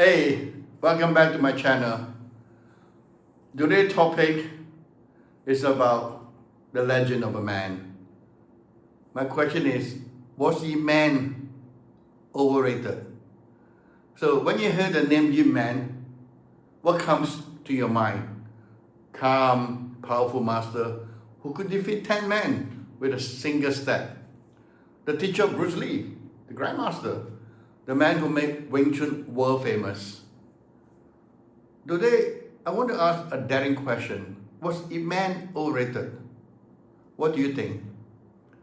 Hey, welcome back to my channel. Today's topic is about the legend of a man. My question is, was Yip Man overrated? So when you hear the name Yip Man, what comes to your mind? Calm, powerful master who could defeat 10 men with a single step. The teacher of Bruce Lee, the grandmaster, the man who made Wing Chun world famous. Today, I want to ask a daring question. Was Yip Man overrated? What do you think?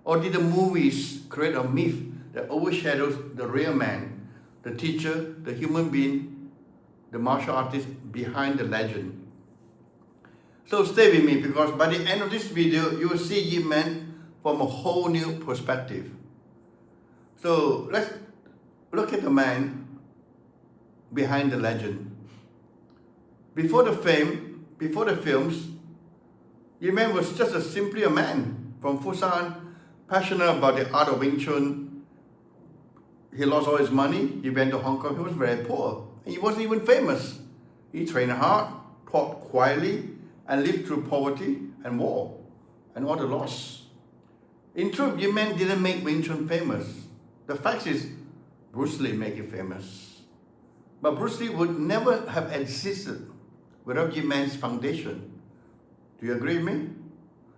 Or did the movies create a myth that overshadows the real man, the teacher, the human being, the martial artist behind the legend? So stay with me, because by the end of this video, you will see Yip Man from a whole new perspective. So let's look at the man behind the legend. Before the films, Yip Man was just simply a man from Busan, passionate about the art of Wing Chun. He lost all his money, he went to Hong Kong, he was very poor, and he wasn't even famous. He trained hard, taught quietly, and lived through poverty and war, and all the loss. In truth, Yip Man didn't make Wing Chun famous. The fact is, Bruce Lee made it famous. But Bruce Lee would never have existed without Yip Man's foundation. Do you agree with me?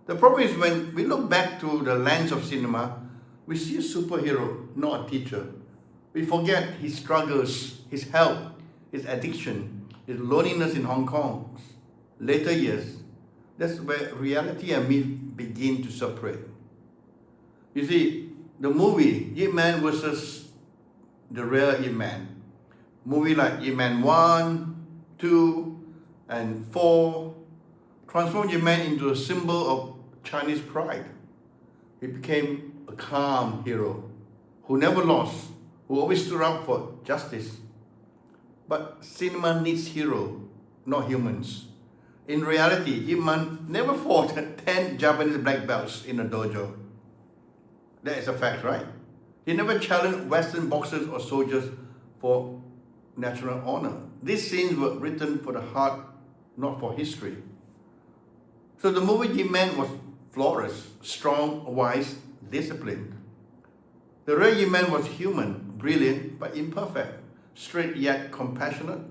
The problem is, when we look back to the lens of cinema, we see a superhero, not a teacher. We forget his struggles, his health, his addiction, his loneliness in Hong Kong's later years. That's where reality and myth begin to separate. You see, the movie Yip Man versus the real Yip Man. Movie like Yip Man 1, 2, and 4 transformed Yip Man into a symbol of Chinese pride. He became a calm hero who never lost, who always stood up for justice. But cinema needs heroes, not humans. In reality, Yip Man never fought 10 Japanese black belts in a dojo. That is a fact, right? He never challenged Western boxers or soldiers for national honor. These scenes were written for the heart, not for history. So the movie Yip Man was flawless, strong, wise, disciplined. The real Yip Man was human, brilliant but imperfect, straight yet compassionate,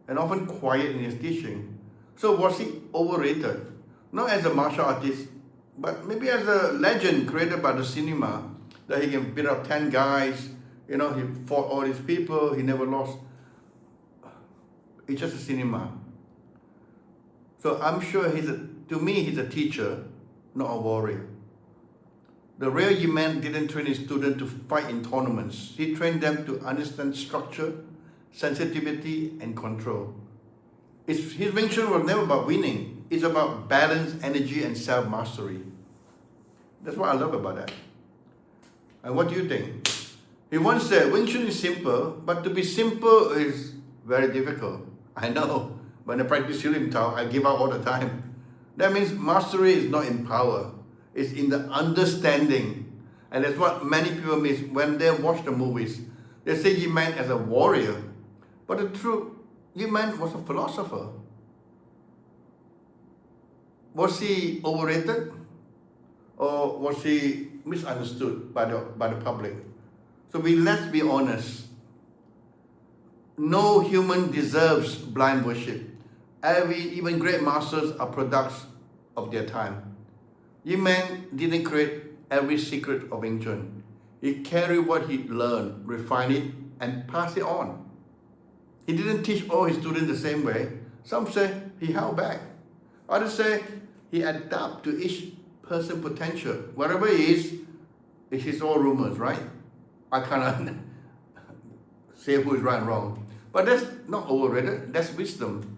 and often quiet in his teaching. So was he overrated? Not as a martial artist, but maybe as a legend created by the cinema, that he can beat up 10 guys, he fought all these people, he never lost. It's just a cinema. So I'm sure to me, he's a teacher, not a warrior. The real Yip Man didn't train his students to fight in tournaments. He trained them to understand structure, sensitivity, and control. His Wing Chun was never about winning. It's about balance, energy, and self-mastery. That's what I love about that. And what do you think? He once said, Wing Chun is simple, but to be simple is very difficult. I know. When I practice Shilim Tao, I give up all the time. That means mastery is not in power. It's in the understanding. And that's what many people miss when they watch the movies. They say Yip Man as a warrior. But the truth, Yip Man was a philosopher. Was he overrated? Or was he misunderstood by the public? So let's be honest. No human deserves blind worship. Even great masters are products of their time. Yip Man didn't create every secret of Wing Chun. He carried what he learned, refined it, and passed it on. He didn't teach all his students the same way. Some say he held back. Others say he adapted to each person's potential. Wherever he is, it's all rumors, right? I cannot say who is right and wrong. But that's not overrated, that's wisdom.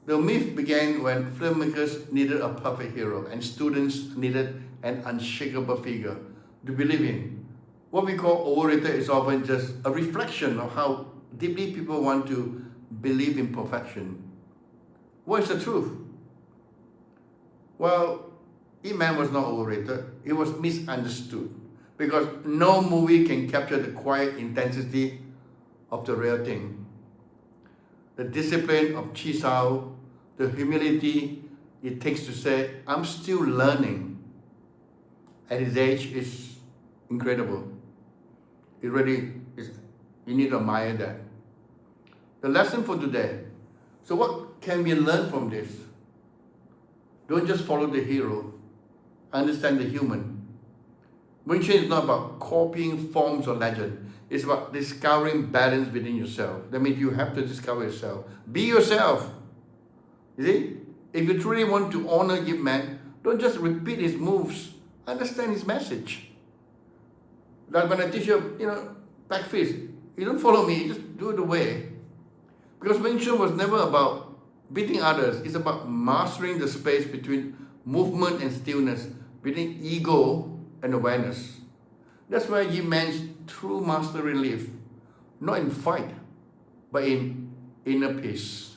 The myth began when filmmakers needed a perfect hero and students needed an unshakable figure to believe in. What we call overrated is often just a reflection of how deeply people want to believe in perfection. What is the truth? Well, Yip Man was not overrated, it was misunderstood. Because no movie can capture the quiet intensity of the real thing. the discipline of chi sao, the humility it takes to say, I'm still learning. At his age is incredible. It really is, you need to admire that. The lesson for today. So what can we learn from this? Don't just follow the hero. Understand the human. Wing Chun is not about copying forms or legend. It's about discovering balance within yourself. That means you have to discover yourself. Be yourself. You see? If you truly want to honor Yip Man, don't just repeat his moves. Understand his message. Like when I teach you, back fist, you don't follow me, you just do it the way. Because Wing Chun was never about beating others. It's about mastering the space between movement and stillness, between ego and awareness. That's where Yip Man's true mastery lives. Not in fight, but in inner peace.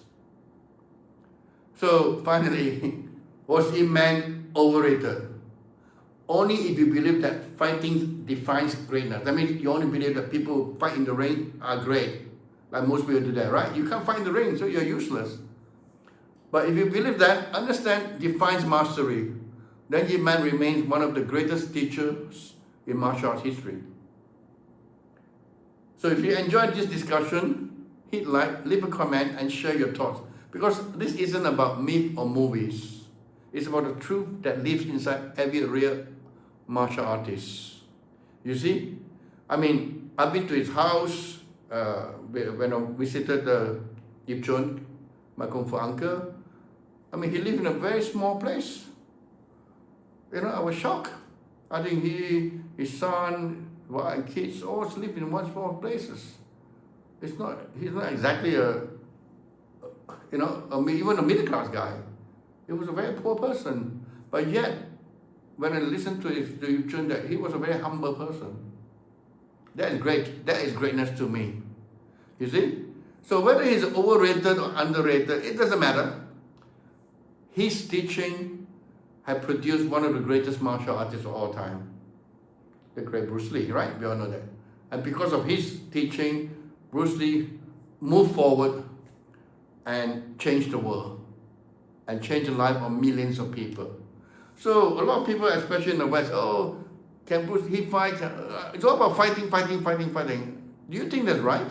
So finally, was Yip Man overrated? Only if you believe that fighting defines greatness. That means you only believe that people who fight in the ring are great. Like most people do that, right? You can't fight in the ring, so you're useless. But if you believe that, understand defines mastery, then Yip Man remains one of the greatest teachers in martial arts history. So if you enjoyed this discussion, hit like, leave a comment and share your thoughts. Because this isn't about myth or movies. It's about the truth that lives inside every real martial artist. You see? I've been to his house when I visited Yip Chun, my Kung Fu uncle. He lived in a very small place. I was shocked. I think his son, wife, and kids all live in one small places. He's not exactly even a middle class guy. He was a very poor person. But yet, when I listened to Yip Chun, that he was a very humble person. That is great. That is greatness to me. You see? So whether he's overrated or underrated, it doesn't matter. His teaching had produced one of the greatest martial artists of all time. The great Bruce Lee, right? We all know that. And because of his teaching, Bruce Lee moved forward and changed the world and changed the life of millions of people. So a lot of people, especially in the West, can Bruce Lee fight? It's all about fighting. Do you think that's right?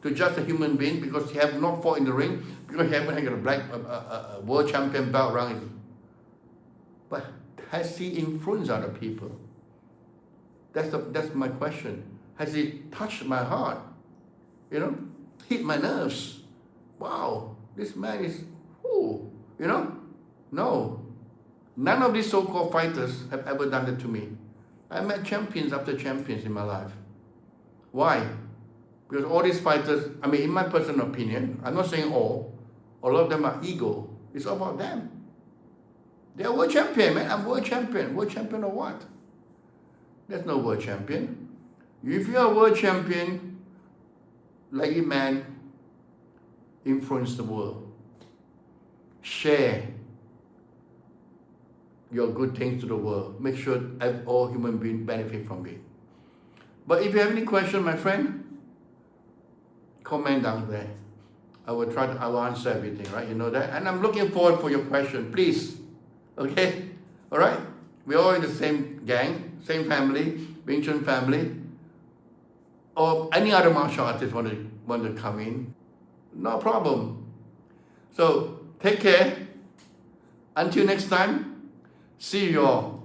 To judge a human being because he have not fought in the ring, because he haven't had a black world champion belt around his. But has he influenced other people? That's my question. Has he touched my heart? Hit my nerves. Wow, this man is, No. None of these so-called fighters have ever done that to me. I met champions after champions in my life. Why? Because all these fighters, in my personal opinion, I'm not saying all, a lot of them are ego. It's all about them. They're world champion, man. I'm world champion. World champion of what? There's no world champion. If you're a world champion, like Yip Man, influence the world. Share your good things to the world. Make sure all human beings benefit from it. But if you have any question, my friend, comment down there. I will answer everything, right? You know that? And I'm looking forward for your question, please. Okay? All right? We're all in the same gang, same family, Wing Chun family. Or any other martial artist want to come in. No problem. So, take care. Until next time, see you all.